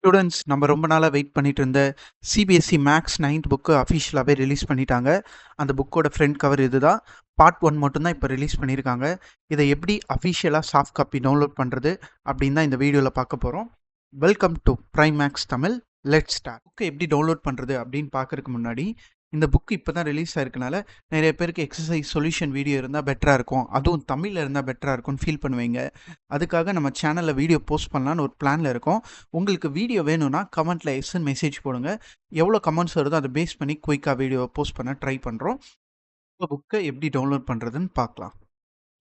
Students நம்ம ரொம்ப நாளாக வெயிட் பண்ணிட்டு இருந்த சிபிஎஸ்சி மேக்ஸ் 9th புக்கு அஃபிஷியலாகவே ரிலீஸ் பண்ணிட்டாங்க. அந்த புக்கோட ஃப்ரண்ட் கவர் இதுதான். பார்ட் 1 மட்டும்தான் இப்போ ரிலீஸ் பண்ணியிருக்காங்க. இதை எப்படி அஃபிஷியலாக சாஃப்ட் காப்பி டவுன்லோட் பண்ணுறது அப்படின்னு தான் இந்த வீடியோவில் பார்க்க போகிறோம். Welcome to Prime Max Tamil. Let's start. புக்கை எப்படி டவுன்லோட் பண்ணுறது அப்படின்னு பார்க்கறதுக்கு முன்னாடி, இந்த புக்கு இப்போ தான் ரிலீஸ் ஆயிருக்கனால நிறைய பேருக்கு எக்ஸசைஸ் சொல்யூஷன் வீடியோ இருந்தால் பெட்டராக இருக்கும், அதுவும் தமிழில் இருந்தால் பெட்டராக இருக்கும்னு ஃபீல் பண்ணுவீங்க. அதுக்காக நம்ம சேனலில் வீடியோ போஸ்ட் பண்ணலான்னு ஒரு பிளானில் இருக்கோம். உங்களுக்கு வீடியோ வேணும்னா கமெண்ட்டில் எஸ்ன்னு மெசேஜ் போடுங்க. எவ்வளோ கமெண்ட்ஸ் வருதோ அதை பேஸ் பண்ணி குயிக்காக வீடியோ போஸ்ட் பண்ண ட்ரை பண்ணுறோம். இப்போ புக்கை எப்படி டவுன்லோட் பண்ணுறதுன்னு பார்க்கலாம்.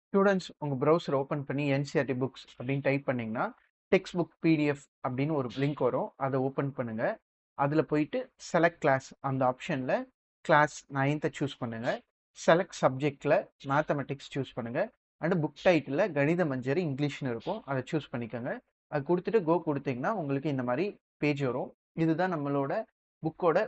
ஸ்டூடெண்ட்ஸ் உங்கள் ப்ரௌசர் ஓப்பன் பண்ணி என்சிஆர்டி புக்ஸ் அப்படின்னு டைப் பண்ணிங்கன்னா டெக்ஸ்ட் புக் பிடிஎஃப் அப்படின்னு ஒரு லிங்க் வரும். அதை ஓப்பன் பண்ணுங்கள். அதில் போயிட்டு செலக்ட் கிளாஸ் அந்த ஆப்ஷனில் கிளாஸ் 9th சூஸ் பண்ணுங்கள். செலக்ட் சப்ஜெக்டில் மேத்தமெட்டிக்ஸ் சூஸ் பண்ணுங்கள். அண்டு புக் டைட்டில் கணித மஞ்சரி இங்கிலீஷ்னு இருக்கும், அதை சூஸ் பண்ணிக்கோங்க. அது கொடுத்துட்டு கோ கொடுத்தீங்கன்னா உங்களுக்கு இந்த மாதிரி பேஜ் வரும். இதுதான் நம்மளோட புக்கோட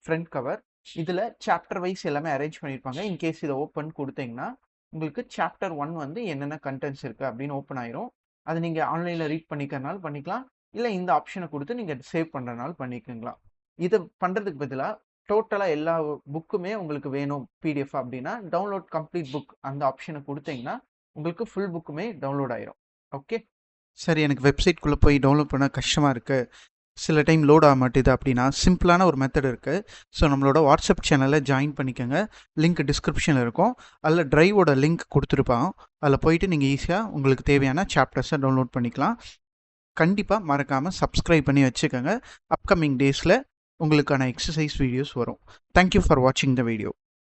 ஃப்ரண்ட் கவர். இதில் சாப்டர் வைஸ் எல்லாமே அரேஞ்ச் பண்ணியிருப்பாங்க. இன்கேஸ் இதை ஓப்பன் கொடுத்தீங்கன்னா உங்களுக்கு சாப்டர் 1 வந்து என்னென்ன கண்டென்ட்ஸ் இருக்குது அப்படின்னு ஓப்பன் ஆயிரும். அது நீங்கள் ஆன்லைனில் ரீட் பண்ணிக்கிறனாலும் பண்ணிக்கலாம், இல்லை இந்த ஆப்ஷனை கொடுத்து நீங்கள் சேவ் பண்ணுறனாலும் பண்ணிக்கலாம். இதை பண்ணுறதுக்கு பதிலாக டோட்டலாக எல்லா புக்குமே உங்களுக்கு வேணும் பிடிஎஃப் அப்படின்னா டவுன்லோட் கம்ப்ளீட் புக் அந்த ஆப்ஷனை கொடுத்தீங்கன்னா உங்களுக்கு ஃபுல் புக்குமே டவுன்லோட் ஆயிரும். ஓகே, சரி. எனக்கு வெப்சைட்குள்ளே போய் டவுன்லோட் பண்ண கஷ்டமாக இருக்குது, சில டைம் லோட் ஆக மாட்டேது அப்படின்னா சிம்பிளான ஒரு மெத்தட் இருக்குது. ஸோ நம்மளோட வாட்ஸ்அப் சேனலில் ஜாயின் பண்ணிக்கோங்க. லிங்க் டிஸ்கிரிப்ஷனில் இருக்கும். அதில் ட்ரைவோட லிங்க் கொடுத்துருப்பான். அதில் போயிட்டு நீங்கள் ஈஸியாக உங்களுக்கு தேவையான சாப்டர்ஸை டவுன்லோட் பண்ணிக்கலாம். கண்டிப்பாக மறக்காமல் சப்ஸ்கிரைப் பண்ணி வச்சுக்கோங்க. அப்கமிங் டேஸில் உங்களுக்கான எக்ஸசைஸ் வீடியோஸ் வரும். தேங்க்யூ ஃபார் வாட்சிங் த வீடியோ.